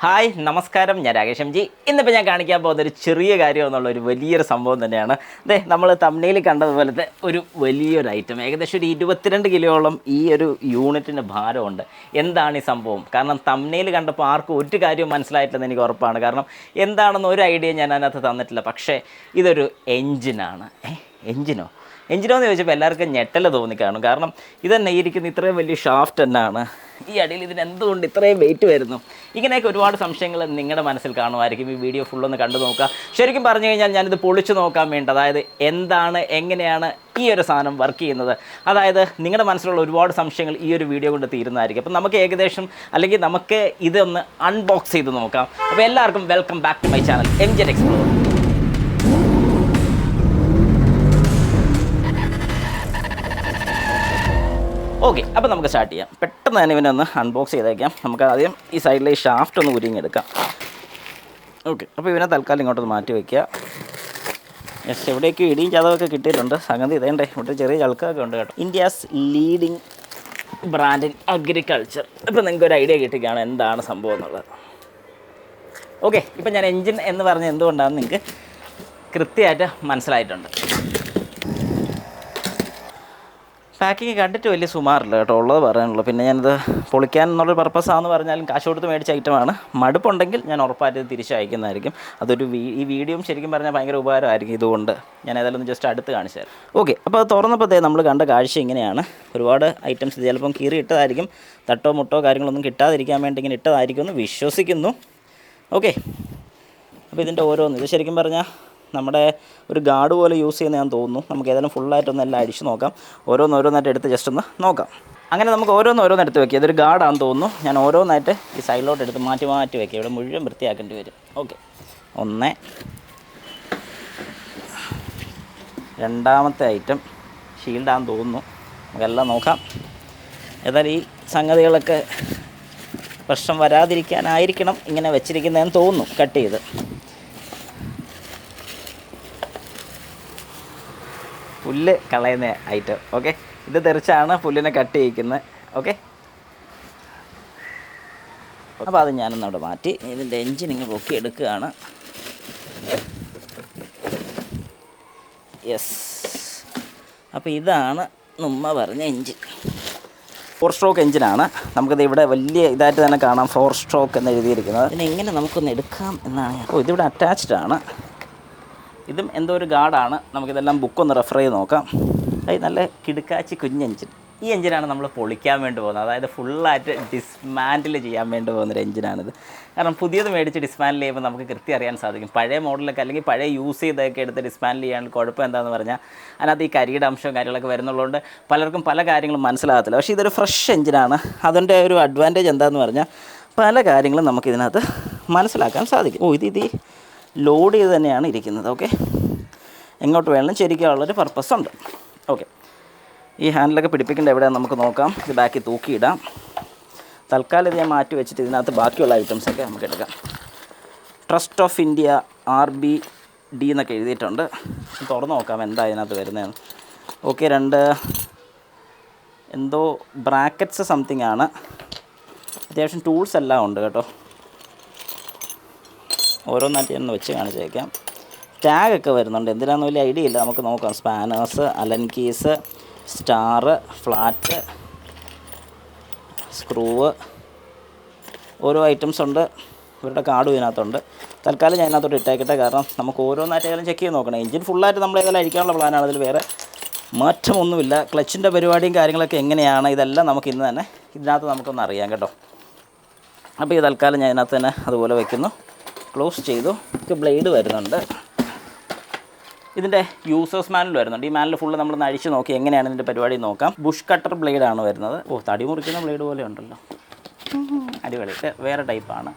Hi നമസ്കാരം, ഞാൻ Rakesh M G. ഇന്നിപ്പോൾ ഞാൻ കാണിക്കാൻ പോകുന്ന ഒരു ചെറിയ കാര്യം എന്നുള്ളൊരു വലിയൊരു സംഭവം തന്നെയാണ്. നമ്മൾ തമ്മിൽ കണ്ടതുപോലത്തെ ഒരു വലിയൊരു ഐറ്റം, ഏകദേശം ഒരു 22 കിലോയോളം ഈ ഒരു യൂണിറ്റിൻ്റെ ഭാരമുണ്ട്. എന്താണ് ഈ സംഭവം? കാരണം തമ്മിൽ കണ്ടപ്പോൾ ആർക്കും ഒരു കാര്യവും മനസ്സിലായിട്ടില്ലെന്ന് എനിക്ക് ഉറപ്പാണ്. കാരണം എന്താണെന്ന് ഒരു ഐഡിയ ഞാൻ അതിനകത്ത് തന്നിട്ടില്ല. പക്ഷേ ഇതൊരു എൻജിനാണ്. എൻജിനോ എന്ന് ചോദിച്ചപ്പോൾ എല്ലാവർക്കും ഞെട്ടൽ തോന്നിക്കാണും. കാരണം ഇതന്നെ ഇരിക്കുന്ന ഇത്രയും വലിയ ഷാഫ്റ്റ് തന്നെയാണ്. ഈ അടിയിൽ ഇതിന് എന്തുകൊണ്ട് ഇത്രയും വെയിറ്റ് വരുന്നു? ഇങ്ങനെയൊക്കെ ഒരുപാട് സംശയങ്ങൾ നിങ്ങളുടെ മനസ്സിൽ കാണുമായിരിക്കും. ഈ വീഡിയോ ഫുള്ളൊന്ന് കണ്ടു നോക്കുക. ശരിക്കും പറഞ്ഞു കഴിഞ്ഞാൽ ഞാനിത് പൊളിച്ചു നോക്കാൻ വേണ്ടി, അതായത് എന്താണ്, എങ്ങനെയാണ് ഈ ഒരു സാധനം വർക്ക് ചെയ്യുന്നത്, അതായത് നിങ്ങളുടെ മനസ്സിലുള്ള ഒരുപാട് സംശയങ്ങൾ ഈ ഒരു വീഡിയോ കൊണ്ട് തീരുന്നതായിരിക്കും. അപ്പം നമുക്ക് ഏകദേശം, അല്ലെങ്കിൽ നമുക്ക് ഇതൊന്ന് അൺബോക്സ് ചെയ്ത് നോക്കാം. അപ്പോൾ എല്ലാവർക്കും welcome back to my channel എംജൻ എക്സ്പ്ലോർ. ഓക്കെ, അപ്പോൾ നമുക്ക് സ്റ്റാർട്ട് ചെയ്യാം. പെട്ടെന്ന് തന്നെ ഇവനൊന്ന് അൺബോക്സ് ചെയ്തേക്കാം. നമുക്ക് ആദ്യം ഈ സൈഡിലെ ഈ ഷാഫ്റ്റ് ഒന്ന് ഉരിഞ്ഞെടുക്കാം. ഓക്കെ, അപ്പോൾ ഇവനെ തൽക്കാലം ഇങ്ങോട്ടൊന്ന് മാറ്റി വയ്ക്കുക. യെസ്, എവിടെയൊക്കെ ഇടിയും ചതവൊക്കെ കിട്ടിയിട്ടുണ്ട്. സംഗതി ഇതേണ്ടേ, ഇവിടെ ചെറിയ ചളുക്കൊക്കെ ഉണ്ട് കേട്ടോ. India's leading brand in agriculture. ഇപ്പോൾ നിങ്ങൾക്ക് ഒരു ഐഡിയ കിട്ടിയാണ് എന്താണ് സംഭവം എന്നുള്ളത്. ഓക്കെ, ഇപ്പം ഞാൻ എൻജിൻ എന്ന് പറഞ്ഞ് എന്തുകൊണ്ടാണെന്ന് നിങ്ങൾക്ക് കൃത്യമായിട്ട് മനസ്സിലായിട്ടുണ്ട്. പാക്കിങ് കണ്ടിട്ട് വലിയ സുമാറില്ല കേട്ടോ, ഉള്ളത് പറയാനുള്ളൂ. പിന്നെ ഞാനിത് പൊളിക്കാൻ എന്നുള്ളൊരു പർപ്പസാണെന്ന് പറഞ്ഞാലും കാശ് കൊടുത്ത് മേടിച്ച ഐറ്റമാണ്. മടുപ്പുണ്ടെങ്കിൽ ഞാൻ ഉറപ്പായിട്ട് തിരിച്ചയക്കുന്നതായിരിക്കും. ഈ വീഡിയോയും ശരിക്കും പറഞ്ഞാൽ ഭയങ്കര ഉപകാരമായിരിക്കും. ഇതുകൊണ്ട് ഞാൻ ഏതായാലും ഒന്ന് ജസ്റ്റ് അടുത്ത് കാണിച്ചു തരാം. ഓക്കെ, അപ്പോൾ അത് തുറന്നപ്പോൾ നമ്മൾ കണ്ട കാഴ്ച ഇങ്ങനെയാണ്. ഒരുപാട് ഐറ്റംസ് ചിലപ്പം കീറി ഇട്ടതായിരിക്കും. തട്ടോ മുട്ടോ കാര്യങ്ങളൊന്നും കിട്ടാതിരിക്കാൻ വേണ്ടി ഇങ്ങനെ ഇട്ടതായിരിക്കും എന്ന് വിശ്വസിക്കുന്നു. ഓക്കെ, അപ്പോൾ ഇതിൻ്റെ ഓരോന്ന്, ഇത് ശരിക്കും പറഞ്ഞാൽ നമ്മുടെ ഒരു ഗാർഡ് പോലെ യൂസ് ചെയ്യുന്ന ഞാൻ തോന്നുന്നു. നമുക്ക് ഏതായാലും ഫുള്ളായിട്ടൊന്ന് എല്ലാം അടിച്ച് നോക്കാം. ഓരോന്നായിട്ട് എടുത്ത് ജസ്റ്റ് ഒന്ന് നോക്കാം. അങ്ങനെ നമുക്ക് ഓരോന്നെടുത്ത് വെക്കുക. ഇതൊരു ഗാർഡാണെന്ന് തോന്നുന്നു. ഞാൻ ഓരോന്നായിട്ട് ഈ സൈഡിലോട്ട് എടുത്ത് മാറ്റി വയ്ക്കുക. ഇവിടെ മുഴുവൻ വൃത്തിയാക്കേണ്ടി വരും. ഓക്കെ, ഒന്ന്, രണ്ടാമത്തെ ഐറ്റം ഷീൽഡാണെന്ന് തോന്നുന്നു. നമുക്കെല്ലാം നോക്കാം. ഏതായാലും ഈ സംഗതികളൊക്കെ പ്രശ്നം വരാതിരിക്കാനായിരിക്കണം ഇങ്ങനെ വെച്ചിരിക്കുന്നതെന്ന് തോന്നുന്നു. കട്ട് ചെയ്ത് പുല്ല് കളയുന്ന ഐറ്റം. ഓക്കെ, ഇത് തെറിച്ചാണ് പുല്ലിനെ കട്ട് ചെയ്യിക്കുന്നത്. ഓക്കെ, അപ്പോൾ അത് ഞാനൊന്നവിടെ മാറ്റി ഇതിൻ്റെ എൻജിൻ ഇങ്ങനെ പൊക്കി എടുക്കുകയാണ്. യെസ്, അപ്പോൾ ഇതാണ് നമ്മ പറഞ്ഞ എൻജിൻ. 4 സ്ട്രോക്ക് എൻജിനാണ്. നമുക്കിത് ഇവിടെ വലിയ ഇതായിട്ട് തന്നെ കാണാം, 4 സ്ട്രോക്ക് എന്ന് എഴുതിയിരിക്കുന്നത്. അതിന് എങ്ങനെ നമുക്കൊന്ന് എടുക്കാം എന്നാണ്. ഇതിവിടെ അറ്റാച്ച്ഡ് ആണ്. ഇതും എന്തോ ഒരു ഗാർഡാണ്. നമുക്കിതെല്ലാം ബുക്കൊന്ന് റെഫർ ചെയ്ത് നോക്കാം. അത് നല്ല കിടുക്കാച്ചി കുഞ്ഞ് എൻജിൻ. ഈ എൻജിനാണ് നമ്മൾ പൊളിക്കാൻ വേണ്ടി പോകുന്നത്. അതായത് ഫുള്ളായിട്ട് ഡിസ്മാൻഡിൽ ചെയ്യാൻ വേണ്ടി പോകുന്നൊരു എൻജിനാണിത്. കാരണം പുതിയത് മേടിച്ച് ഡിസ്മാൻഡിൽ ചെയ്യുമ്പോൾ നമുക്ക് കൃത്യം അറിയാൻ സാധിക്കും. പഴയ മോഡലൊക്കെ അല്ലെങ്കിൽ പഴയ യൂസ് ചെയ്തൊക്കെ എടുത്ത് ഡിസ്മാൻഡിൽ ചെയ്യാൻ കുഴപ്പം എന്താണെന്ന് പറഞ്ഞാൽ അതിനകത്ത് ഈ കരിയുടെ അംശവും കാര്യങ്ങളൊക്കെ വരുന്നുള്ളതുകൊണ്ട് പലർക്കും പല കാര്യങ്ങളും മനസ്സിലാകത്തില്ല. പക്ഷേ ഇതൊരു ഫ്രഷ് എൻജിനാണ്. അതിൻ്റെ ഒരു അഡ്വാൻറ്റേജ് എന്താണെന്ന് പറഞ്ഞാൽ പല കാര്യങ്ങളും നമുക്കിതിനകത്ത് മനസ്സിലാക്കാൻ സാധിക്കും. ഇത് ലോഡ് ചെയ്ത് തന്നെയാണ് ഇരിക്കുന്നത്. ഓക്കെ, എങ്ങോട്ട് വേണം ചെരിക്കാനുള്ളൊരു പർപ്പസ് ഉണ്ട്. ഓക്കെ, ഈ ഹാൻഡിലൊക്കെ പിടിപ്പിക്കേണ്ട എവിടെയാണെന്ന് നമുക്ക് നോക്കാം. ഇത് ബാക്കിൽ തൂക്കിയിടാം. തൽക്കാലം ഇത് ഞാൻ മാറ്റി വെച്ചിട്ട് ഇതിനകത്ത് ബാക്കിയുള്ള ഐറ്റംസൊക്കെ നമുക്ക് എടുക്കാം. ട്രസ്റ്റ് ഓഫ് ഇന്ത്യ RBD എന്നൊക്കെ എഴുതിയിട്ടുണ്ട്. തുറന്ന് നോക്കാം എന്താ ഇതിനകത്ത് വരുന്നതെന്ന്. ഓക്കെ, 2 എന്തോ ബ്രാക്കറ്റ്സ് സംതിങ് ആണ്. അത്യാവശ്യം ടൂൾസ് എല്ലാം ഉണ്ട് കേട്ടോ. ഓരോന്നായിട്ട് ഒന്ന് വെച്ച് കാണിച്ചേക്കാം. ടാഗൊക്കെ വരുന്നുണ്ട്. എന്തിനാണെന്ന് വലിയ ഐഡിയ ഇല്ല. നമുക്ക് നോക്കാം. Spanners, Allen keys, star, flat, screw, ഓരോ ഐറ്റംസ് ഉണ്ട്. ഇവരുടെ കാർഡും ഇതിനകത്തുണ്ട്. തൽക്കാലം ഞാൻ ഇതിനകത്തോട്ട് ഇട്ടേക്കട്ടെ. കാരണം നമുക്ക് ഓരോന്നായിട്ട് ഏതായാലും ചെക്ക് ചെയ്ത് നോക്കണം. എൻജിൻ ഫുള്ളായിട്ട് നമ്മൾ ഏതായാലും അഴിക്കാനുള്ള പ്ലാനാണ്. അതിൽ വേറെ മാറ്റമൊന്നുമില്ല. ക്ലച്ചിൻ്റെ പരിപാടിയും കാര്യങ്ങളൊക്കെ എങ്ങനെയാണ്, ഇതെല്ലാം നമുക്ക് ഇന്ന് തന്നെ ഇതിനകത്ത് നമുക്കൊന്ന് അറിയാം കേട്ടോ. അപ്പോൾ ഈ തൽക്കാലം ഞാൻ ഇതിനകത്ത് തന്നെ അതുപോലെ വയ്ക്കുന്നു. ക്ലോസ് ചെയ്തു. ബ്ലേഡ് വരുന്നുണ്ട്. ഇതിൻ്റെ യൂസേഴ്സ് മാനുവൽ വരുന്നുണ്ട്. ഈ മാനുവൽ ഫുള്ള് നമ്മളൊന്ന് അഴിച്ച് നോക്കി എങ്ങനെയാണ് ഇതിൻ്റെ പരിപാടി നോക്കാം. ബുഷ് കട്ടർ ബ്ലേഡാണ് വരുന്നത്. തടി മുറിക്കുന്ന ബ്ലേഡ് പോലെ ഉണ്ടല്ലോ, അടിപൊളി. വേറെ ടൈപ്പാണ്,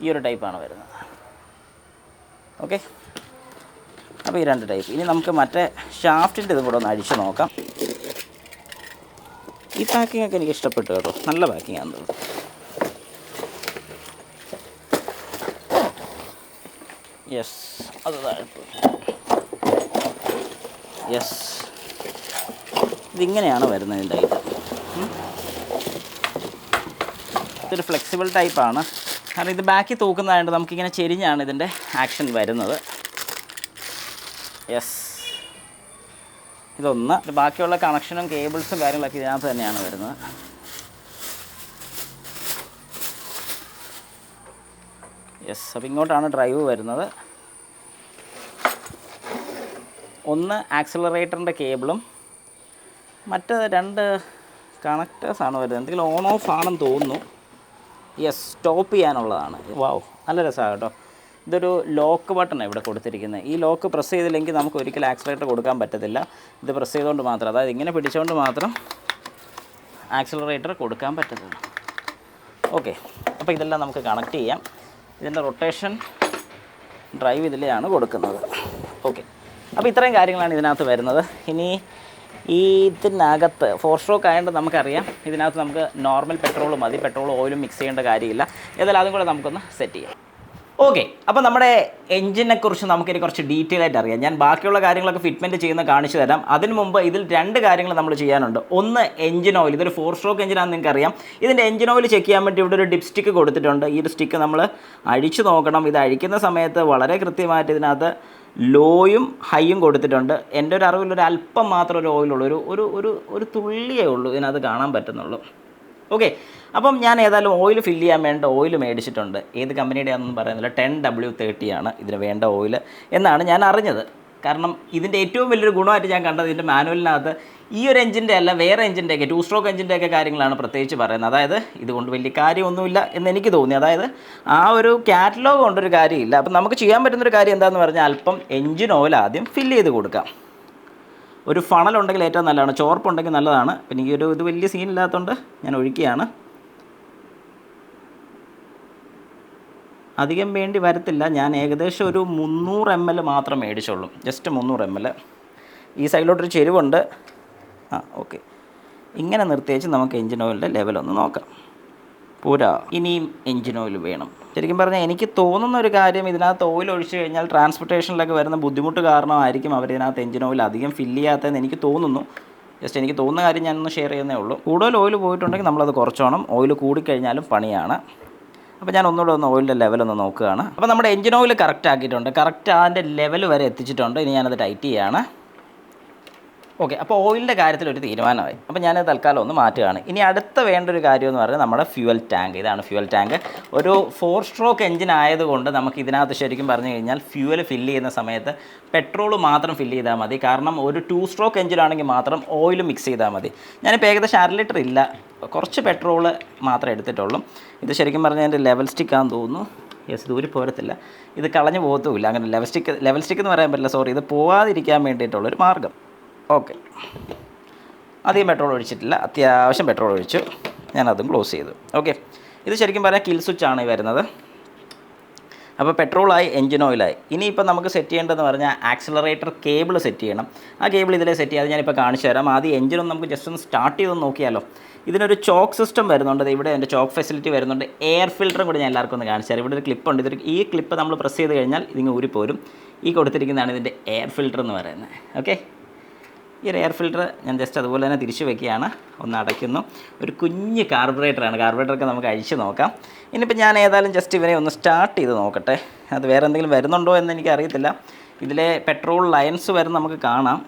ഈ ഒരു ടൈപ്പാണ് വരുന്നത്. ഓക്കെ, അപ്പോൾ ഈ 2 ടൈപ്പ്. ഇനി നമുക്ക് മറ്റേ ഷാഫ്റ്റിൻ്റെ ഇതും കൂടെ ഒന്ന് അഴിച്ച് നോക്കാം. ഈ പാക്കിങ്ങൊക്കെ എനിക്ക് ഇഷ്ടപ്പെട്ടു കേട്ടോ, നല്ല പാക്കിംഗ് ആണ്. യെസ്, അത് താഴ്ത്തു. യെസ്, ഇതിങ്ങനെയാണ് വരുന്നത് ഇതിൻ്റെ ഐറ്റം. ഇതൊരു ഫ്ലെക്സിബിൾ ടൈപ്പാണ്. കാരണം ഇത് ബാക്കിൽ തൂക്കുന്നതായതുകൊണ്ട് നമുക്കിങ്ങനെ ചെരിഞ്ഞാണ് ഇതിൻ്റെ ആക്ഷൻ വരുന്നത്. യെസ്, ഇതൊന്ന്. ബാക്കിയുള്ള കണക്ഷനും കേബിൾസും കാര്യങ്ങളൊക്കെ ഇതിനകത്ത് തന്നെയാണ് വരുന്നത്. യെസ്, അപ്പോൾ ഇങ്ങോട്ടാണ് ഡ്രൈവ് വരുന്നത്. ഒന്ന് ആക്സിലറേറ്ററിൻ്റെ കേബിളും മറ്റ് 2 കണക്റ്റേഴ്സാണ് വരുന്നത്. എന്തെങ്കിലും ഓൺ ഓഫ് ആണെന്ന് തോന്നുന്നു. Yes, stop ചെയ്യാനുള്ളതാണ്. വാവ്, നല്ല രസമാണ് കേട്ടോ. ഇതൊരു ലോക്ക് ബട്ടണാണ് ഇവിടെ കൊടുത്തിരിക്കുന്നത്. ഈ ലോക്ക് പ്രസ് ചെയ്തില്ലെങ്കിൽ നമുക്ക് ഒരിക്കലും ആക്സിലറേറ്റർ കൊടുക്കാൻ പറ്റത്തില്ല. ഇത് പ്രസ് ചെയ്തുകൊണ്ട് മാത്രം, അതായത് ഇങ്ങനെ പിടിച്ചുകൊണ്ട് മാത്രം ആക്സിലറേറ്റർ കൊടുക്കാൻ പറ്റത്തുള്ളൂ. ഓക്കെ, അപ്പോൾ ഇതെല്ലാം നമുക്ക് കണക്ട് ചെയ്യാം. ഇതിൻ്റെ റൊട്ടേഷൻ ഡ്രൈവ് ഇതിലെയാണ് കൊടുക്കുന്നത്. ഓക്കെ, അപ്പോൾ ഇത്രയും കാര്യങ്ങളാണ് ഇതിനകത്ത് വരുന്നത്. ഇനി ഇതിനകത്ത് 4 സ്ട്രോക്ക് ആയതുകൊണ്ട് നമുക്കറിയാം ഇതിനകത്ത് നമുക്ക് നോർമൽ പെട്രോൾ മതി, പെട്രോളും ഓയിലും മിക്സ് ചെയ്യേണ്ട കാര്യമില്ല. ഏതായാലും അതും കൂടെ നമുക്കൊന്ന് സെറ്റ് ചെയ്യാം. ഓക്കെ, അപ്പോൾ നമ്മുടെ എഞ്ചിനെക്കുറിച്ച് നമുക്കിനി കുറച്ച് ഡീറ്റെയിൽ ആയിട്ട് അറിയാം. ഞാൻ ബാക്കിയുള്ള കാര്യങ്ങളൊക്കെ ഫിറ്റ്മെൻറ്റ് ചെയ്യുന്ന കാണിച്ചു തരാം. അതിന് മുമ്പ് ഇതിൽ 2 കാര്യങ്ങൾ നമ്മൾ ചെയ്യാനുണ്ട്. ഒന്ന്, എഞ്ചിൻ ഓയിൽ. ഇതൊരു 4 സ്ട്രോക്ക് എഞ്ചിനാണെന്ന് നിങ്ങൾക്കറിയാം. ഇതിൻ്റെ എഞ്ചിൻ ഓയിൽ ചെക്ക് ചെയ്യാൻ വേണ്ടി ഇവിടെ ഒരു ഡിപ്പ് സ്റ്റിക്ക് കൊടുത്തിട്ടുണ്ട്. ഈ ഒരു സ്റ്റിക്ക് നമ്മൾ അഴിച്ചു നോക്കണം. ഇത് അഴിക്കുന്ന സമയത്ത് വളരെ കൃത്യമായിട്ട് ഇതിനകത്ത് ലോയും ഹൈയും കൊടുത്തിട്ടുണ്ട്. എൻ്റെ ഒരു അറിവിൽ ഒരു അല്പം മാത്രം ഒരു ഓയിലുള്ളൂ, ഒരു തുള്ളിയേ ഉള്ളൂ ഇതിനകത്ത് കാണാൻ പറ്റുന്നുള്ളൂ. ഓക്കെ, അപ്പം ഞാൻ ഏതായാലും ഓയിൽ ഫില്ല് ചെയ്യാൻ വേണ്ട ഓയിൽ മേടിച്ചിട്ടുണ്ട്. ഏത് കമ്പനിയുടെ ആണെന്നൊന്നും പറയുന്നില്ല. 10W30 ആണ് ഇതിന് വേണ്ട ഓയിൽ എന്നാണ് ഞാൻ അറിഞ്ഞത്. കാരണം ഇതിൻ്റെ ഏറ്റവും വലിയൊരു ഗുണമായിട്ട് ഞാൻ കണ്ടത് ഇതിൻ്റെ മാനുവലിനകത്ത് ഈ ഒരു എഞ്ചിൻ്റെ അല്ല, വേറെ എഞ്ചിൻ്റെയൊക്കെ 2 സ്ട്രോക്ക് എഞ്ചിൻ്റെയൊക്കെ കാര്യങ്ങളാണ് പ്രത്യേകിച്ച് പറയുന്നത്. അതായത് ഇതുകൊണ്ട് വലിയ കാര്യമൊന്നുമില്ല എന്ന് എനിക്ക് തോന്നി. അതായത് ആ ഒരു കാറ്റലോഗ് കൊണ്ടൊരു കാര്യമില്ല. അപ്പം നമുക്ക് ചെയ്യാൻ പറ്റുന്നൊരു കാര്യം എന്താണെന്ന് പറഞ്ഞാൽ അല്പം എഞ്ചിൻ ഓയിൽ ആദ്യം ഫില്ല് ചെയ്ത് കൊടുക്കാം. ഒരു ഫണലുണ്ടെങ്കിൽ ഏറ്റവും നല്ലതാണ്, ചോർപ്പുണ്ടെങ്കിൽ നല്ലതാണ്. പിന്നെ ഈ ഇത് വലിയ സീനില്ലാത്തതുകൊണ്ട് ഞാൻ ഒഴിക്കുകയാണ്. അധികം വേണ്ടി വരത്തില്ല. ഞാൻ ഏകദേശം ഒരു 300 ml മാത്രം മേടിച്ചുള്ളൂ, ജസ്റ്റ് 300 ml. ഈ സൈഡിലോട്ടൊരു ചെരുവുണ്ട്. ഓക്കെ, ഇങ്ങനെ നിർത്തിയേച്ച് നമുക്ക് എഞ്ചിൻ ഓയിലിൻ്റെ ലെവലൊന്ന് നോക്കാം. പോരാ, ഇനിയും എഞ്ചിൻ ഓയിൽ വേണം. ശരിക്കും പറഞ്ഞാൽ എനിക്ക് തോന്നുന്ന ഒരു കാര്യം, ഇതിനകത്ത് ഓയിൽ ഒഴിച്ച് കഴിഞ്ഞാൽ ട്രാൻസ്പോർട്ടേഷനിലൊക്കെ വരുന്ന ബുദ്ധിമുട്ട് കാരണമായിരിക്കും അവരിതിനകത്ത് എഞ്ചിൻ ഓയിൽ അധികം ഫില്ല് ചെയ്യാത്തതെന്ന് എനിക്ക് തോന്നുന്നു. ജസ്റ്റ് എനിക്ക് തോന്നുന്ന കാര്യം ഞാനൊന്ന് ഷെയർ ചെയ്യുന്നേ ഉള്ളൂ. കൂടുതൽ ഓയിൽ പോയിട്ടുണ്ടെങ്കിൽ നമ്മളത് കുറച്ചോണം. ഓയിൽ കൂടിക്കഴിഞ്ഞാലും പണിയാണ്. അപ്പോൾ ഞാൻ ഒന്നുകൂടെ ഓയിലിൻ്റെ ലെവലൊന്ന് നോക്കുകയാണ്. അപ്പോൾ നമ്മുടെ എഞ്ചിൻ ഓയിൽ കറക്റ്റ് ആക്കിയിട്ടുണ്ട്. കറക്റ്റ് അതിൻ്റെ ലെവൽ വരെ എത്തിച്ചിട്ടുണ്ട്. ഇനി ഞാനത് ടൈറ്റ് ചെയ്യുകയാണ്. ഓക്കെ, അപ്പോൾ ഓയിലിൻ്റെ കാര്യത്തിൽ ഒരു തീരുമാനമായി. അപ്പോൾ ഞാനത് തൽക്കാലം ഒന്ന് മാറ്റുകയാണ്. ഇനി അടുത്ത വേണ്ട ഒരു കാര്യം എന്ന് പറയുന്നത് നമ്മുടെ ഫ്യൂവൽ ടാങ്ക്. ഇതാണ് ഫ്യൂവൽ ടാങ്ക്. ഒരു 4 സ്ട്രോക്ക് എഞ്ചിൻ ആയതുകൊണ്ട് നമുക്ക് ഇതിനകത്ത് ശരിക്കും പറഞ്ഞു കഴിഞ്ഞാൽ ഫ്യൂവൽ ഫില്ല് ചെയ്യുന്ന സമയത്ത് പെട്രോൾ മാത്രം ഫില്ല് ചെയ്താൽ മതി. കാരണം ഒരു 2 സ്ട്രോക്ക് എഞ്ചിനാണെങ്കിൽ മാത്രം ഓയിൽ മിക്സ് ചെയ്താൽ മതി. ഞാനിപ്പോൾ ഏകദേശം 1/2 ലിറ്റർ ഇല്ല, കുറച്ച് പെട്രോൾ മാത്രമേ എടുത്തിട്ടുള്ളൂ. ഇത് ശരിക്കും പറഞ്ഞാൽ എൻ്റെ ലെവൽ സ്റ്റിക്കാണെന്ന് തോന്നുന്നു. യെസ്, ദൂരെ പോരത്തില്ല, ഇത് കളഞ്ഞു പോകത്തുമില്ല. അങ്ങനെ ലെവൽ സ്റ്റിക്ക് എന്ന് പറയാൻ പറ്റില്ല, സോറി. ഇത് പോവാതിരിക്കാൻ വേണ്ടിയിട്ടുള്ളൊരു മാർഗ്ഗം. ഓക്കെ, അധികം പെട്രോൾ ഒഴിച്ചിട്ടില്ല, അത്യാവശ്യം പെട്രോൾ ഒഴിച്ചു. ഞാനതും ക്ലോസ് ചെയ്തു. ഓക്കെ, ഇത് ശരിക്കും പറയാൻ കിൽ സ്വിച്ചാണ് ഈ വരുന്നത്. അപ്പോൾ പെട്രോളായി, എഞ്ചിൻ ഓയിലായി. ഇനിയിപ്പോൾ നമുക്ക് സെറ്റ് ചെയ്യേണ്ടതെന്ന് പറഞ്ഞാൽ ആക്സിലറേറ്റർ കേബിൾ സെറ്റ് ചെയ്യണം. ആ കേബിൾ ഇതിലെ സെറ്റ് ചെയ്യാതെ ഞാനിപ്പോൾ കാണിച്ചു തരാം. ആദ്യം എഞ്ചിനൊന്ന് നമുക്ക് ജസ്റ്റ് ഒന്ന് സ്റ്റാർട്ട് ചെയ്തൊന്ന് നോക്കിയാലോ. ഇതിനൊരു ചോക്ക് സിസ്റ്റം വരുന്നുണ്ട്. ഇവിടെ എൻ്റെ ചോക്ക് ഫെസിലിറ്റി വരുന്നുണ്ട്. എയർ ഫിൽറ്ററും കൂടി ഞാൻ എല്ലാവർക്കും ഒന്ന് കാണിച്ചു തരാം. ഇവിടെ ഒരു ക്ലിപ്പുണ്ട്. ഈ ക്ലിപ്പ് നമ്മൾ പ്രസ് ചെയ്ത് കഴിഞ്ഞാൽ ഇതിങ്ങ് ഊരിപ്പോരും. ഈ കൊടുത്തിരിക്കുന്നതാണ് ഇതിൻ്റെ എയർ ഫിൽറ്റർ എന്ന് പറയുന്നത്. ഓക്കെ, ഈ ഒരു എയർ ഫിൽറ്റർ ഞാൻ ജസ്റ്റ് അതുപോലെ തന്നെ തിരിച്ചു വയ്ക്കുകയാണ്. ഒന്ന് അടയ്ക്കുന്നു. ഒരു കുഞ്ഞ് കാർബറേറ്ററാണ്. കാർബറേറ്ററൊക്കെ നമുക്ക് അഴിച്ച് നോക്കാം. ഇനിയിപ്പോൾ ഞാൻ ഏതായാലും ജസ്റ്റ് ഇവനെ ഒന്ന് സ്റ്റാർട്ട് ചെയ്ത് നോക്കട്ടെ. അത് വേറെ എന്തെങ്കിലും വരുന്നുണ്ടോ എന്ന് എനിക്കറിയത്തില്ല. ഇതിലെ പെട്രോൾ ലൈൻസ് വരുന്ന നമുക്ക് കാണാം.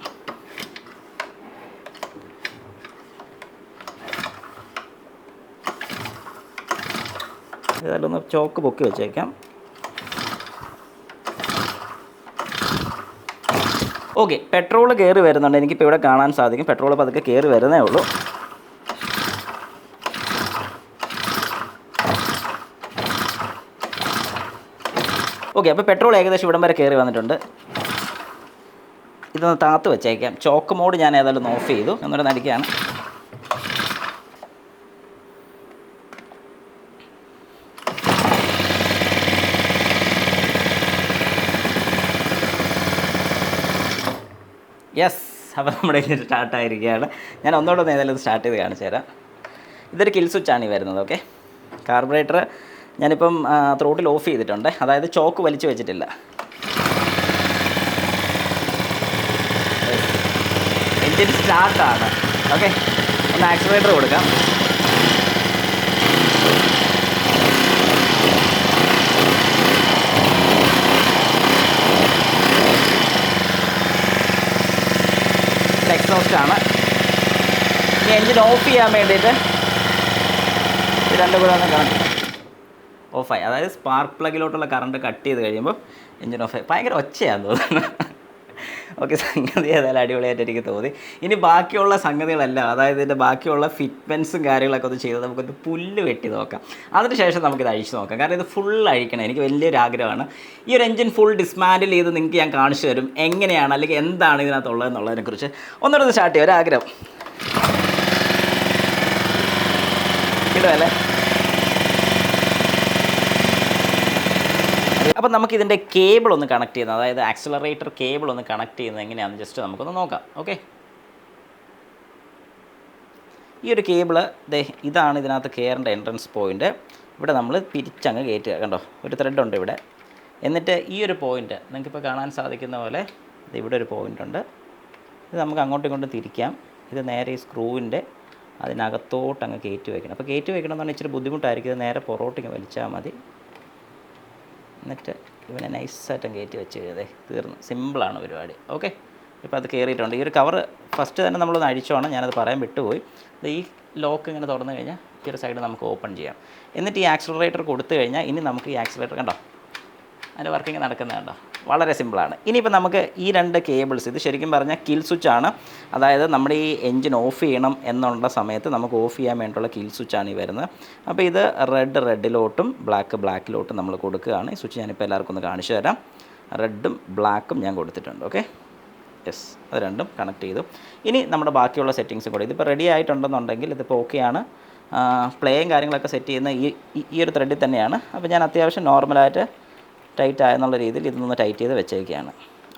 ഏതായാലും ഒന്ന് ചോക്ക് പൊക്കി വെച്ചേക്കാം. ഓക്കെ, പെട്രോൾ കയറി വരുന്നുണ്ട്. എനിക്കിപ്പോൾ ഇവിടെ കാണാൻ സാധിക്കും. പെട്രോൾ പതുക്കെ കയറി വരുന്നേ ഉള്ളൂ. ഓക്കെ, അപ്പോൾ പെട്രോൾ ഏകദേശം ഇവിടം വരെ കയറി വന്നിട്ടുണ്ട്. ഇതൊന്ന് താത്ത് വെച്ചേക്കാം. ചോക്ക് മോഡ് ഞാൻ ഏതായാലും ഒന്ന് ഓഫ് ചെയ്തു. ഒന്നുകൂടെ നടിക്കുകയാണ്. യെസ്, അപ്പോൾ നമ്മുടെ ഇതിൽ സ്റ്റാർട്ടായിരിക്കുകയാണ്. ഞാൻ ഒന്നുകൂടെ ഒന്ന് ഏതായാലും സ്റ്റാർട്ട് ചെയ്ത് കാണിച്ചു തരാം. ഇതൊരു കിൽ സ്വിച്ചാണ് ഈ വരുന്നത്. ഓക്കെ, കാർബറേറ്റർ ഞാനിപ്പം ത്രോട്ടിൽ ഓഫ് ചെയ്തിട്ടുണ്ട്. അതായത് ചോക്ക് വലിച്ചു വെച്ചിട്ടില്ല. എൻജിൻ സ്റ്റാർട്ടാണ്. ഓക്കെ, ഒന്ന് ആക്സിലറേറ്റർ കൊടുക്കാം. എക്സോസ്റ്റാണ്. ഈ എൻജിൻ ഓഫ് ചെയ്യാൻ വേണ്ടിയിട്ട് ഇത് രണ്ടും കൂടെ ഒന്ന് കണക്ട് ഓഫായി. അതായത് സ്പാർക്ക് പ്ലഗിലോട്ടുള്ള കറണ്ട് കട്ട് ചെയ്ത് കഴിയുമ്പോൾ എൻജിൻ ഓഫായി. ഭയങ്കര ഒച്ചയാണെന്ന് തോന്നുന്നു. ഓക്കെ, സംഗതി ഏതായാലും അടിപൊളിയായിട്ട് എനിക്ക് തോന്നി. ഇനി ബാക്കിയുള്ള സംഗതികളെല്ലാം, അതായത് ഇതിൻ്റെ ബാക്കിയുള്ള ഫിറ്റ്മെൻസും കാര്യങ്ങളൊക്കെ ഒന്ന് ചെയ്ത് നമുക്കൊന്ന് പുല്ല് വെട്ടി നോക്കാം. അതിനുശേഷം നമുക്കിത് അഴിച്ച് നോക്കാം. കാരണം ഇത് ഫുൾ അഴിക്കണം, എനിക്ക് വലിയൊരു ആഗ്രഹമാണ്. ഈ ഒരു എൻജിൻ ഫുൾ ഡിസ്മാൻഡിൽ ചെയ്ത് നിങ്ങൾക്ക് ഞാൻ കാണിച്ചു തരും എങ്ങനെയാണ്, അല്ലെങ്കിൽ എന്താണ് ഇതിനകത്തുള്ളതെന്നുള്ളതിനെക്കുറിച്ച്. ഒന്നുകൂടെ സ്റ്റാർട്ട് ചെയ്യാം, ഒരാഗ്രഹം കിട്ടുമല്ലേ. അപ്പോൾ നമുക്കിതിൻ്റെ കേബിൾ ഒന്ന് കണക്ട് ചെയ്യുന്നത്, അതായത് ആക്സിലറേറ്റർ കേബിൾ ഒന്ന് കണക്ട് ചെയ്യുന്നത് എങ്ങനെയാണെന്ന് ജസ്റ്റ് നമുക്കൊന്ന് നോക്കാം. ഓക്കെ, ഈ ഒരു കേബിള് ഇതാണ് ഇതിനകത്ത് കയറേണ്ട എൻട്രൻസ് പോയിൻ്റ്. ഇവിടെ നമ്മൾ തിരിച്ചങ്ങ് കയറ്റുക. കണ്ടോ, ഒരു ത്രെഡ് ഉണ്ട് ഇവിടെ. എന്നിട്ട് ഈ ഒരു പോയിൻ്റ് നിങ്ങൾക്കിപ്പോൾ കാണാൻ സാധിക്കുന്ന പോലെ ഇവിടെ ഒരു പോയിൻ്റ് ഉണ്ട്. ഇത് നമുക്ക് അങ്ങോട്ടും ഇങ്ങോട്ടും തിരിക്കാം. ഇത് നേരെ ഈ സ്ക്രൂവിൻ്റെ അതിനകത്തോട്ട് അങ്ങ് കയറ്റി വയ്ക്കണം. അപ്പോൾ കയറ്റി വയ്ക്കണമെന്ന് പറഞ്ഞാൽ ഇച്ചിരി ബുദ്ധിമുട്ടായിരിക്കും. ഇത് നേരെ പുറകോട്ടേക്ക് വലിച്ചാൽ മതി. എന്നിട്ട് ഇവനെ നൈസായിട്ടും കയറ്റി വെച്ച് കഴിഞ്ഞതേ തീർന്നു. സിമ്പിളാണ് പരിപാടി. ഓക്കെ, ഇപ്പോൾ അത് കയറിയിട്ടുണ്ട്. ഈ ഒരു കവർ ഫസ്റ്റ് തന്നെ നമ്മളൊന്ന് അഴിച്ചോണം, ഞാനത് പറയാൻ വിട്ടുപോയി. ഈ ലോക്ക് ഇങ്ങനെ തുറന്നു കഴിഞ്ഞാൽ ഈ ഒരു സൈഡ് നമുക്ക് ഓപ്പൺ ചെയ്യാം. എന്നിട്ട് ഈ ആക്സിലറേറ്റർ കൊടുത്തു കഴിഞ്ഞാൽ ഇനി നമുക്ക് ഈ ആക്സിലറേറ്റർ കണ്ടോ അതിൻ്റെ വർക്കിംഗ് നടക്കുന്നത് കണ്ടോ, വളരെ സിമ്പിളാണ്. ഇനിയിപ്പോൾ നമുക്ക് ഈ രണ്ട് കേബിൾസ്, ഇത് ശരിക്കും പറഞ്ഞാൽ കിൽ സ്വിച്ചാണ്. അതായത് നമ്മുടെ ഈ എൻജിൻ ഓഫ് ചെയ്യണം എന്നുള്ള സമയത്ത് നമുക്ക് ഓഫ് ചെയ്യാൻ വേണ്ടിയുള്ള കിൽ സ്വിച്ചാണ് ഈ വരുന്നത്. അപ്പോൾ ഇത് റെഡിലോട്ടും ബ്ലാക്കിലോട്ടും നമ്മൾ കൊടുക്കുകയാണ്. ഈ സ്വിച്ച് ഞാനിപ്പോൾ എല്ലാവർക്കും ഒന്ന് കാണിച്ചു തരാം. റെഡും ബ്ലാക്കും ഞാൻ കൊടുത്തിട്ടുണ്ട്. ഓക്കെ, യെസ്, അത് രണ്ടും കണക്ട് ചെയ്തു. ഇനി നമ്മുടെ ബാക്കിയുള്ള സെറ്റിങ്സും കൂടി ഇതിപ്പോൾ റെഡി ആയിട്ടുണ്ടെന്നുണ്ടെങ്കിൽ ഇതിപ്പോൾ ഓക്കെയാണ്. പ്ലേയും കാര്യങ്ങളൊക്കെ സെറ്റ് ചെയ്യുന്ന ഈ ഒരു ത്രെഡിൽ തന്നെയാണ്. അപ്പോൾ ഞാൻ അത്യാവശ്യം നോർമലായിട്ട് ടൈറ്റ് ആയെന്നുള്ള രീതിയിൽ ഇതൊന്ന് ടൈറ്റ് ചെയ്ത് വെച്ചേക്കുകയാണ്.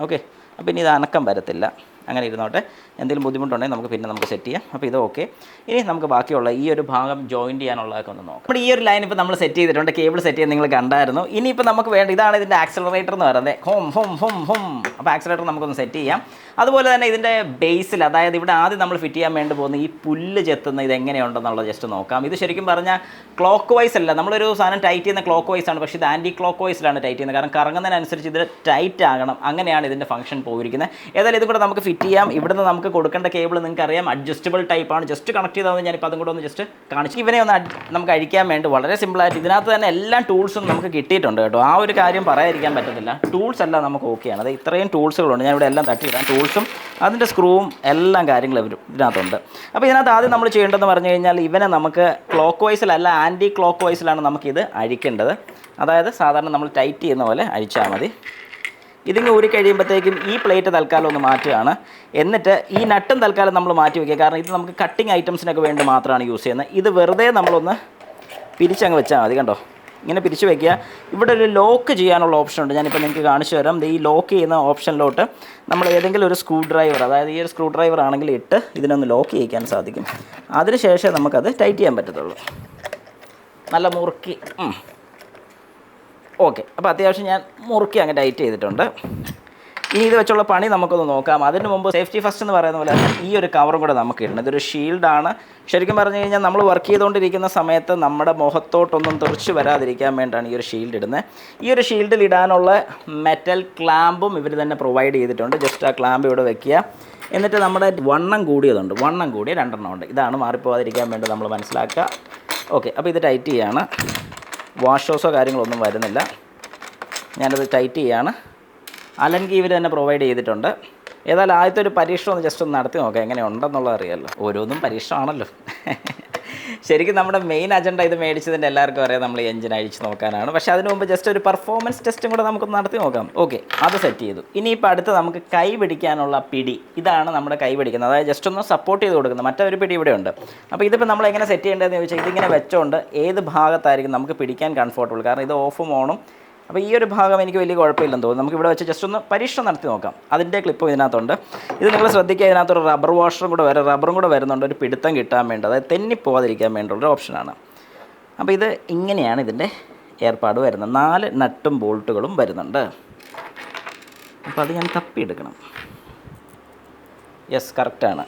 ഓക്കെ, അപ്പോൾ ഇനി ഇത് അനക്കം വരത്തില്ല, അങ്ങനെ ഇരുന്നോട്ടെ. എന്തെങ്കിലും ബുദ്ധിമുട്ടുണ്ടെങ്കിൽ നമുക്ക് സെറ്റ് ചെയ്യാം. അപ്പോൾ ഇത് ഓക്കെ. ഇനി നമുക്ക് ബാക്കിയുള്ള ഈ ഒരു ഭാഗം ജോയിൻറ്റ് ചെയ്യാനുള്ളതൊക്കെ ഒന്ന് നോക്കാം. അപ്പോൾ ഈ ഒരു ലൈൻ ഇപ്പോൾ നമ്മൾ സെറ്റ് ചെയ്തിട്ടുണ്ട്, കേബിൾ സെറ്റ് ചെയ്ത് നിങ്ങൾ കണ്ടായിരുന്നു. ഇനിയിപ്പോൾ നമുക്ക് വേണ്ട ഇതാണ് ഇതിൻ്റെ ആക്സിലറേറ്റർ എന്ന് പറയുന്നത്. ഹും. അപ്പോൾ ആക്സിലറേറ്റർ നമുക്കൊന്ന് സെറ്റ് ചെയ്യാം. അതുപോലെ തന്നെ ഇതിൻ്റെ ബേസിൽ, അതായത് ഇവിടെ ആദ്യം നമ്മൾ ഫിറ്റ് ചെയ്യാൻ വേണ്ടി പോകുന്ന ഈ പുല്ല് ചെത്തുന്ന ഇത് എങ്ങനെയുണ്ടെന്നുള്ളത് ജസ്റ്റ് നോക്കാം. ഇത് ശരിക്കും പറഞ്ഞാൽ ക്ലോക്ക് വൈസ് അല്ല, നമ്മളൊരു സാധനം ടൈറ്റ് ചെയ്യുന്ന ക്ലോക്ക് വൈസ് ആണ്, പക്ഷേ ഇത് ആൻറ്റി ക്ലോക്ക് വൈസിലാണ് ടൈറ്റ് ചെയ്യുന്നത്. കാരണം കറങ്ങുന്നതിനനുസരിച്ച് ഇത് ടൈറ്റ് ആകണം, അങ്ങനെയാണ് ഇതിൻ്റെ ഫംഗ്ഷൻ പോയിരിക്കുന്നത്. ഏതായാലും ഇത് കൂടെ നമുക്ക് ഫിറ്റ് ചെയ്യാം. ഇവിടുന്ന് നമുക്ക് കൊടുക്കേണ്ട കേബിൾ നിങ്ങൾക്ക് അറിയാം, അഡ്ജസ്റ്റബിൾ ടൈപ്പാണ്. ജസ്റ്റ് കണക്ട് ചെയ്താൽ ഞാനിപ്പോൾ അതും കൂടെ ഒന്ന് ജസ്റ്റ് കാണിച്ചു. ഇവനെ ഒന്ന് നമുക്ക് അഴിക്കാൻ വേണ്ടി വളരെ സിമ്പിളായിട്ട് ഇതിനകത്ത് തന്നെ എല്ലാ ടൂൾസും നമുക്ക് കിട്ടിയിട്ടുണ്ട് കേട്ടോ. ആ ഒരു കാര്യം പറയാതിരിക്കാൻ പറ്റത്തില്ല. ടൂൾസ് എല്ലാം നമുക്ക് ഓക്കെയാണ്. അത് ഇത്രയും ടൂൾസുകളുണ്ട്, ഞാൻ ഇവിടെ എല്ലാം തട്ടിയിടാം. ടൂൾസും അതിൻ്റെ സ്ക്രൂവും എല്ലാം കാര്യങ്ങളും ഇതിനകത്തുണ്ട്. അപ്പോൾ ഇതിനകത്ത് ആദ്യം നമ്മൾ ചെയ്യേണ്ടതെന്ന് പറഞ്ഞു കഴിഞ്ഞാൽ ഇവനെ നമുക്ക് ക്ലോക്ക് വൈസിലല്ല ആൻറ്റി ക്ലോക്ക് വൈസിലാണ് നമുക്കിത് അഴിക്കേണ്ടത്. അതായത് സാധാരണ നമ്മൾ ടൈറ്റ് ചെയ്യുന്ന പോലെ അഴിച്ചാൽ മതി. ഇതിങ്ങ് ഊരി കഴിയുമ്പോഴത്തേക്കും ഈ പ്ലേറ്റ് തൽക്കാലം ഒന്ന് മാറ്റുകയാണ്. എന്നിട്ട് ഈ നട്ടും തൽക്കാലം നമ്മൾ മാറ്റി വയ്ക്കുക. കാരണം ഇത് നമുക്ക് കട്ടിങ് ഐറ്റംസിനൊക്കെ വേണ്ടി മാത്രമാണ് യൂസ് ചെയ്യുന്നത്. ഇത് വെറുതെ നമ്മളൊന്ന് പിരിച്ചങ്ങ് വെച്ചാൽ മതി. കണ്ടോ, ഇങ്ങനെ പിരിച്ച് വയ്ക്കുക. ഇവിടെ ഒരു ലോക്ക് ചെയ്യാനുള്ള ഓപ്ഷൻ ഉണ്ട്, ഞാനിപ്പോൾ നിങ്ങൾക്ക് കാണിച്ചു തരാം. ഈ ലോക്ക് ചെയ്യുന്ന ഓപ്ഷനിലോട്ട് നമ്മൾ ഏതെങ്കിലും ഒരു സ്ക്രൂ ഡ്രൈവർ, അതായത് ഈ ഒരു സ്ക്രൂ ഡ്രൈവർ ആണെങ്കിൽ ഇട്ട് ഇതിനൊന്ന് ലോക്ക് ചെയ്യിക്കാൻ സാധിക്കും. അതിനുശേഷം നമുക്കത് ടൈറ്റ് ചെയ്യാൻ പറ്റത്തുള്ളൂ. നല്ല മുറുക്കി. ഓക്കെ, അപ്പോൾ അത്യാവശ്യം ഞാൻ മുറുക്കി അങ്ങ് ടൈറ്റ് ചെയ്തിട്ടുണ്ട്. ഇനി ഇത് വെച്ചുള്ള പണി നമുക്കൊന്ന് നോക്കാം. അതിന് മുമ്പ് സേഫ്റ്റി ഫസ്റ്റ് എന്ന് പറയുന്ന പോലെ ഈ ഒരു കവറും കൂടെ നമുക്ക് ഇടണം. ഇതൊരു ഷീൽഡാണ്. ശരിക്കും പറഞ്ഞു കഴിഞ്ഞാൽ നമ്മൾ വർക്ക് ചെയ്തുകൊണ്ടിരിക്കുന്ന സമയത്ത് നമ്മുടെ മുഖത്തോട്ടൊന്നും തെറിച്ച് വരാതിരിക്കാൻ വേണ്ടിയാണ് ഈ ഒരു ഷീൽഡ് ഇടുന്നത്. ഈ ഒരു ഷീൽഡിൽ ഇടാനുള്ള മെറ്റൽ ക്ലാമ്പും ഇവർ തന്നെ പ്രൊവൈഡ് ചെയ്തിട്ടുണ്ട്. ജസ്റ്റ് ആ ക്ലാമ്പ് ഇവിടെ വെക്കുക. എന്നിട്ട് നമ്മുടെ വണ്ണം കൂടിയതുണ്ട്, വണ്ണം കൂടിയ രണ്ടെണ്ണം ഉണ്ട്. ഇതാണ് മാറിപ്പോകാതിരിക്കാൻ വേണ്ടി നമ്മൾ മനസ്സിലാക്കുക. ഓക്കെ, അപ്പോൾ ഇത് ടൈറ്റ് ചെയ്യാണ്. വാഷോസോ കാര്യങ്ങളൊന്നും വരുന്നില്ല. ഞാനത് ടൈറ്റ് ചെയ്യാണ്. അലൻകി ഇവർ തന്നെ പ്രൊവൈഡ് ചെയ്തിട്ടുണ്ട്. ഏതായാലും ആദ്യത്തെ ഒരു പരീക്ഷണം ഒന്ന് ജസ്റ്റ് ഒന്ന് നടത്തി നോക്കാം, എങ്ങനെ ഉണ്ടെന്നുള്ളത് അറിയാമല്ലോ. ഓരോന്നും പരീക്ഷണമാണല്ലോ. ശരിക്കും നമ്മുടെ മെയിൻ അജണ്ട ഇത് മേടിച്ചതിൻ്റെ എല്ലാവർക്കും അറിയാം, നമ്മൾ എഞ്ചിൻ അഴിച്ച് നോക്കാനാണ്. പക്ഷേ അതിന് മുമ്പ് ജസ്റ്റ് ഒരു പെർഫോമൻസ് ടെസ്റ്റും കൂടെ നമുക്കൊന്ന് നടത്തി നോക്കാം. ഓക്കെ, അത് സെറ്റ് ചെയ്തു. ഇനിയിപ്പോൾ അടുത്ത് നമുക്ക് കൈ പിടിക്കാനുള്ള പിടി, ഇതാണ് നമ്മുടെ കൈ പിടിക്കുന്നത്. അതായത് ജസ്റ്റ് ഒന്ന് സപ്പോർട്ട് ചെയ്ത് കൊടുക്കുന്നത്. മറ്റൊരു പിടി ഇവിടെ ഉണ്ട്. അപ്പോൾ ഇതിപ്പോൾ നമ്മൾ എങ്ങനെ സെറ്റ് ചെയ്യേണ്ടതെന്ന് ചോദിച്ചാൽ ഇതിങ്ങനെ വെച്ചോണ്ട് ഏത് ഭാഗത്തായിരിക്കും നമുക്ക് പിടിക്കാൻ കംഫർട്ടബിൾ. കാരണം ഇത് ഓഫും ഓണും. അപ്പോൾ ഈ ഒരു ഭാഗം എനിക്ക് വലിയ കുഴപ്പമില്ലെന്ന് തോന്നുന്നു. നമുക്ക് ഇവിടെ വെച്ച് ജസ്റ്റ് ഒന്ന് പരീക്ഷണം നടത്തി നോക്കാം. അതിൻ്റെ ക്ലിപ്പും ഇതിനകത്തുണ്ട്. ഇത് നിങ്ങൾ ശ്രദ്ധിക്കുക, ഇതിനകത്തൊരു റബ്ബറും കൂടെ വരുന്നുണ്ട്, ഒരു പിടുത്തം കിട്ടാൻ വേണ്ടി, അതായത് തെന്നിപ്പോവാതിരിക്കാൻ വേണ്ടിയുള്ളൊരു ഓപ്ഷനാണ്. അപ്പോൾ ഇത് ഇങ്ങനെയാണ് ഇതിൻ്റെ ഏർപ്പാട് വരുന്നത്. 4 നട്ടും ബോൾട്ടുകളും വരുന്നുണ്ട്. അപ്പോൾ അത് ഞാൻ തപ്പിയെടുക്കണം. യെസ്, കറക്റ്റാണ്.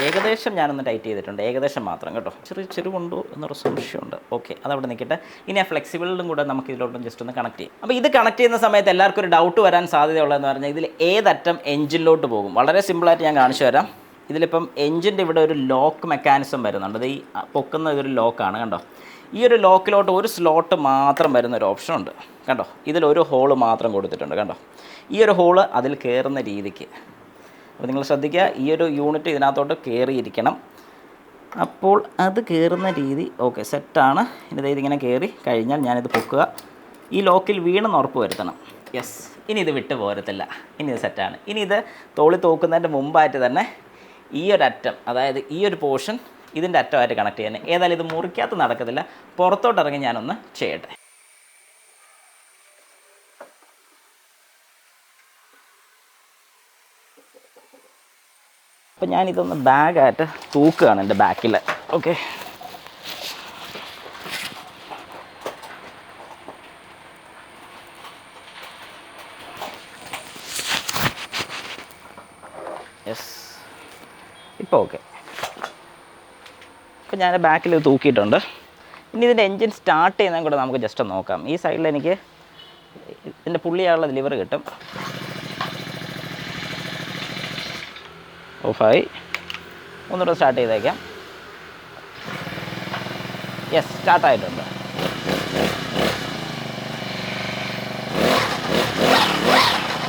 ഏകദേശം ഞാനൊന്ന് ടൈറ്റ് ചെയ്തിട്ടുണ്ട്, ഏകദേശം മാത്രം കേട്ടോ. ചെറുകൊണ്ടോ എന്നൊരു സംശയമുണ്ട്. ഓക്കെ, അതവിടെ നിൽക്കട്ടെ. ഇനി ആ ഫ്ലെക്സിബിളിലും കൂടെ നമുക്ക് ഇതിലോട്ടും ജസ്റ്റ് ഒന്ന് കണക്ട് ചെയ്യും. അപ്പോൾ ഇത് കണക്ട് ചെയ്യുന്ന സമയത്ത് എല്ലാവർക്കും ഒരു ഡൗട്ട് വരാൻ സാധ്യതയുള്ളതെന്ന് പറഞ്ഞാൽ ഇതിൽ ഏതറ്റം എഞ്ചിനിലോട്ട് പോകും. വളരെ സിമ്പിളായിട്ട് ഞാൻ കാണിച്ചു തരാം. ഇതിലിപ്പം എഞ്ചിൻ്റെ ഇവിടെ ഒരു ലോക്ക് മെക്കാനിസം വരുന്നുണ്ട്. ഇത് ഈ പൊക്കുന്ന ഇതൊരു ലോക്കാണ് കണ്ടോ. ഈ ഒരു ലോക്കിലോട്ട് ഒരു സ്ലോട്ട് മാത്രം വരുന്ന ഒരു ഓപ്ഷൻ ഉണ്ട് കണ്ടോ. ഇതിലൊരു ഹോള് മാത്രം കൊടുത്തിട്ടുണ്ട് കണ്ടോ. ഈ ഒരു ഹോള് അതിൽ കയറുന്ന രീതിക്ക്. അപ്പോൾ നിങ്ങൾ ശ്രദ്ധിക്കുക, ഈ ഒരു യൂണിറ്റ് ഇതിനകത്തോട്ട് കയറിയിരിക്കണം. അപ്പോൾ അത് കയറുന്ന രീതി ഓക്കെ സെറ്റാണ്. ഇതിങ്ങനെ കയറി കഴിഞ്ഞാൽ ഞാനിത് പൊക്കുക. ഈ ലോക്കിൽ വീണെന്ന് ഉറപ്പ് വരുത്തണം. യെസ്, ഇനി ഇത് വിട്ട് പോരത്തില്ല. ഇനി ഇത് സെറ്റാണ്. ഇനി ഇത് തോളി തൂക്കുന്നതിൻ്റെ മുമ്പായിട്ട് തന്നെ ഈ ഒരു അറ്റം, അതായത് ഈ ഒരു പോർഷൻ ഇതിൻ്റെ അറ്റമായിട്ട് കണക്ട് ചെയ്യാൻ. ഏതായാലും ഇത് മുറിക്കകത്ത് നടക്കത്തില്ല, പുറത്തോട്ടിറങ്ങി ഞാനൊന്ന് ചെയ്യട്ടെ. അപ്പോൾ ഞാനിതൊന്ന് ബാഗായിട്ട് തൂക്കുകയാണ് എൻ്റെ ബാക്കിൽ. ഓക്കെ, യെസ്, ഇപ്പോൾ ഓക്കെ. അപ്പോൾ ഞാൻ ബാക്കിൽ തൂക്കിയിട്ടുണ്ട്. ഇനി ഇതിൻ്റെ എൻജിൻ സ്റ്റാർട്ട് ചെയ്യുന്നതും കൂടെ നമുക്ക് ജസ്റ്റ് നോക്കാം. ഈ സൈഡിൽ എനിക്ക് ഇതിൻ്റെ പുള്ളിയാനുള്ള ലിവർ കിട്ടും. ഓഫായി, ഒന്നുകൂടെ സ്റ്റാർട്ട് ചെയ്തേക്കാം. യെസ്, സ്റ്റാർട്ടായിട്ടുണ്ട്.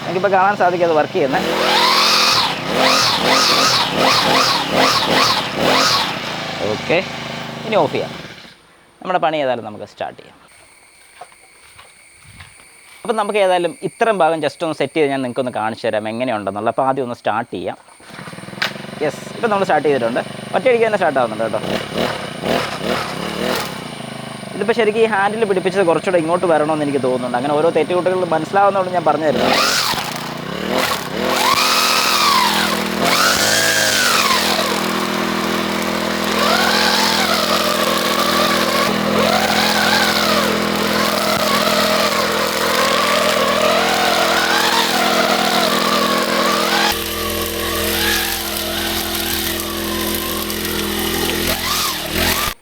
എനിക്കിപ്പോൾ കാണാൻ സാധിക്കും അത് വർക്ക് ചെയ്യുന്നത്. ഓക്കെ, ഇനി ഓഫ് ചെയ്യാം. നമ്മുടെ പണി ഏതായാലും നമുക്ക് സ്റ്റാർട്ട് ചെയ്യാം. അപ്പം നമുക്ക് ഏതായാലും ഇത്രയും ഭാഗം ജസ്റ്റ് ഒന്ന് സെറ്റ് ചെയ്ത് ഞാൻ നിങ്ങൾക്കൊന്ന് കാണിച്ചു തരാം എങ്ങനെയുണ്ടെന്നുള്ളത്. അപ്പോൾ ആദ്യം ഒന്ന് സ്റ്റാർട്ട് ചെയ്യാം. യെസ്, ഇപ്പം നമ്മൾ സ്റ്റാർട്ട് ചെയ്തിട്ടുണ്ട്. ഒറ്റയടിക്ക് തന്നെ സ്റ്റാർട്ട് ആവുന്നുണ്ട് കേട്ടോ. ഇതിപ്പോൾ ശരിക്കും ഈ ഹാൻഡിൽ പിടിപ്പിച്ചത് കുറച്ചുകൂടെ ഇങ്ങോട്ട് വരണമെന്ന് എനിക്ക് തോന്നുന്നുണ്ട്. അങ്ങനെ ഓരോ തെറ്റുകുട്ടികൾ മനസ്സിലാവുന്നതുകൊണ്ട് ഞാൻ പറഞ്ഞു തരുന്നത്.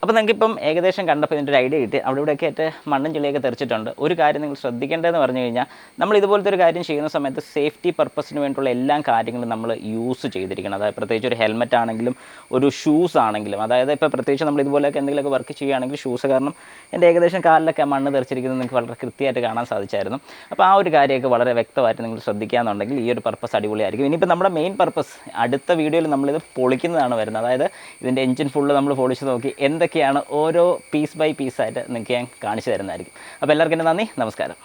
അപ്പോൾ നിങ്ങൾക്കിപ്പം ഏകദേശം കണ്ടപ്പോൾ ഇതിൻ്റെ ഒരു ഐഡിയ കിട്ടി. അവിടെ ഇവിടെയൊക്കെ ആയിട്ട് മണ്ണും ചെളിയൊക്കെ തെറിച്ചിട്ടുണ്ട്. ഒരു കാര്യം നിങ്ങൾ ശ്രദ്ധിക്കേണ്ടതെന്ന് പറഞ്ഞു കഴിഞ്ഞാൽ, നമ്മൾ ഇതുപോലത്തെ ഒരു കാര്യം ചെയ്യുന്ന സമയത്ത് സേഫ്റ്റി പർപ്പസിന് വേണ്ടിയുള്ള എല്ലാ കാര്യങ്ങളും നമ്മൾ യൂസ് ചെയ്തിരിക്കണം. അതായത് പ്രത്യേകിച്ച് ഒരു ഹെൽമെറ്റ് ആണെങ്കിലും ഒരു ഷൂസ് ആണെങ്കിലും, അതായത് ഇപ്പോൾ പ്രത്യേകിച്ച് നമ്മൾ ഇതുപോലെയൊക്കെ എന്തെങ്കിലുമൊക്കെ വർക്ക് ചെയ്യുകയാണെങ്കിൽ ഷൂസ്, കാരണം എൻ്റെ ഏകദേശം കാലിലൊക്കെ മണ്ണ് തെറിച്ചിരിക്കുന്നത് നിങ്ങൾക്ക് വളരെ കൃത്യമായിട്ട് കാണാൻ സാധിച്ചായിരുന്നു. അപ്പോൾ ആ ഒരു കാര്യമൊക്കെ വളരെ വ്യക്തമായിട്ട് നിങ്ങൾ ശ്രദ്ധിക്കുകയാണെന്നുണ്ടെങ്കിൽ ഈ ഒരു പർപ്പസ് അടിപൊളിയായിരിക്കും. ഇനിയിപ്പോൾ നമ്മുടെ മെയിൻ പർപ്പസ് അടുത്ത വീഡിയോയിൽ നമ്മളിത് പൊളിക്കുന്നതാണ് വരുന്നത്. അതായത് ഇതിൻ്റെ എഞ്ചിൻ ഫുള്ള് നമ്മൾ പൊളിച്ച് നോക്കി എന്തൊക്കെയാണ് ഓരോ പീസ് ബൈ പീസായിട്ട് നിങ്ങൾക്ക് ഞാൻ കാണിച്ചു തരുന്നതായിരിക്കും. അപ്പോൾ എല്ലാവർക്കും നന്ദി, നമസ്കാരം.